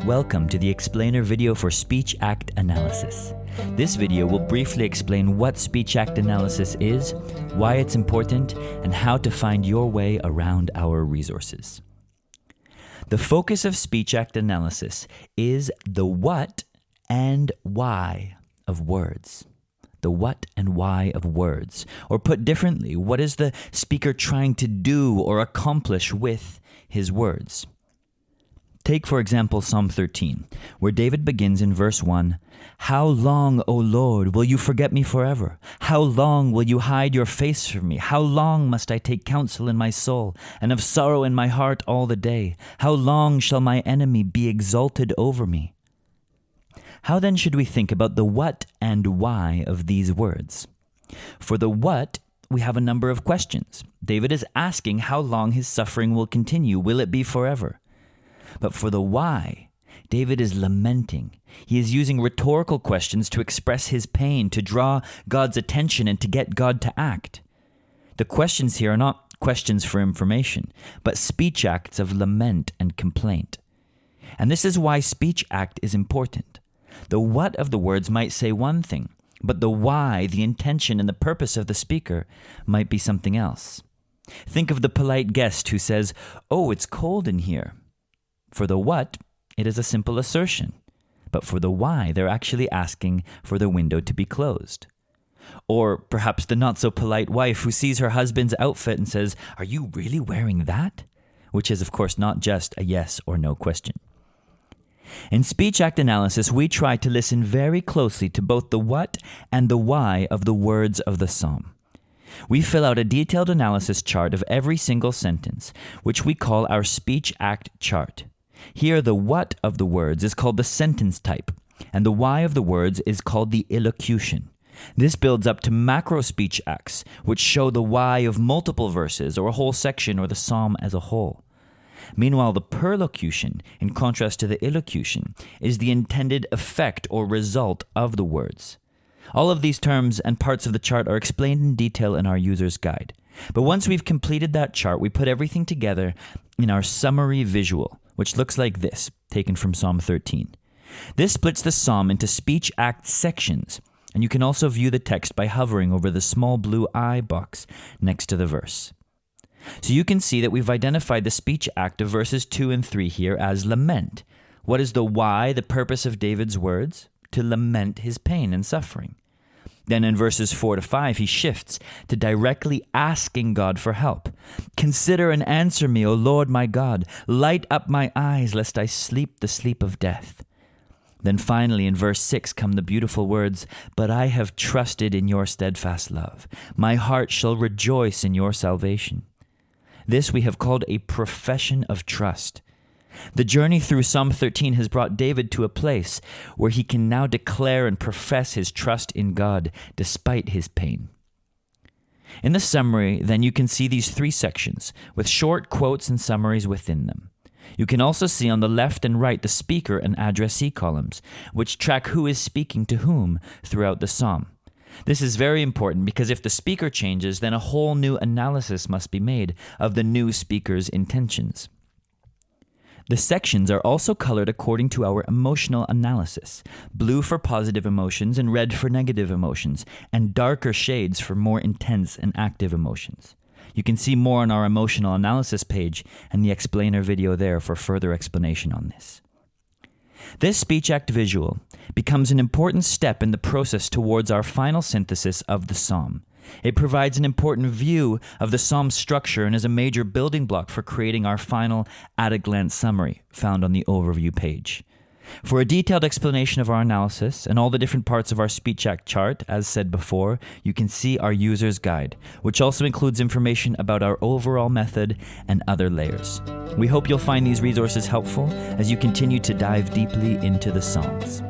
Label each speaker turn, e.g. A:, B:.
A: Welcome to the explainer video for Speech Act Analysis. This video will briefly explain what Speech Act Analysis is, why it's important, and how to find your way around our resources. The focus of Speech Act Analysis is the what and why of words. The what and why of words. Or put differently, what is the speaker trying to do or accomplish with his words? Take, for example, Psalm 13, where David begins in verse 1, "How long, O Lord, will you forget me forever? How long will you hide your face from me? How long must I take counsel in my soul, and of sorrow in my heart all the day? How long shall my enemy be exalted over me?" How then should we think about the what and why of these words? For the what, we have a number of questions. David is asking how long his suffering will continue. Will it be forever? But for the why, David is lamenting. He is using rhetorical questions to express his pain, to draw God's attention, and to get God to act. The questions here are not questions for information, but speech acts of lament and complaint. And this is why speech act is important. The what of the words might say one thing, but the why, the intention, and the purpose of the speaker might be something else. Think of the polite guest who says, "Oh, it's cold in here." For the what, it is a simple assertion. But for the why, they're actually asking for the window to be closed. Or perhaps the not-so-polite wife who sees her husband's outfit and says, "Are you really wearing that?" Which is, of course, not just a yes or no question. In Speech Act Analysis, we try to listen very closely to both the what and the why of the words of the psalm. We fill out a detailed analysis chart of every single sentence, which we call our Speech Act chart. Here, the what of the words is called the sentence type, and the why of the words is called the illocution. This builds up to macro speech acts, which show the why of multiple verses or a whole section or the psalm as a whole. Meanwhile, the perlocution, in contrast to the illocution, is the intended effect or result of the words. All of these terms and parts of the chart are explained in detail in our user's guide. But once we've completed that chart, we put everything together in our summary visual, which looks like this, taken from Psalm 13. This splits the psalm into speech act sections, and you can also view the text by hovering over the small blue I box next to the verse. So you can see that we've identified the speech act of verses 2 and 3 here as lament. What is the why, the purpose of David's words? To lament his pain and suffering. Then in verses 4 to 5, he shifts to directly asking God for help. "Consider and answer me, O Lord my God. Light up my eyes, lest I sleep the sleep of death." Then finally in verse 6 come the beautiful words, "But I have trusted in your steadfast love. My heart shall rejoice in your salvation." This we have called a profession of trust. The journey through Psalm 13 has brought David to a place where he can now declare and profess his trust in God despite his pain. In the summary, then, you can see these three sections with short quotes and summaries within them. You can also see on the left and right the speaker and addressee columns, which track who is speaking to whom throughout the psalm. This is very important because if the speaker changes, then a whole new analysis must be made of the new speaker's intentions. The sections are also colored according to our emotional analysis, blue for positive emotions and red for negative emotions, and darker shades for more intense and active emotions. You can see more on our emotional analysis page and the explainer video there for further explanation on this. This speech act visual becomes an important step in the process towards our final synthesis of the psalm. It provides an important view of the psalm's structure and is a major building block for creating our final at-a-glance summary found on the overview page. For a detailed explanation of our analysis and all the different parts of our speech act chart, as said before, you can see our user's guide, which also includes information about our overall method and other layers. We hope you'll find these resources helpful as you continue to dive deeply into the Psalms.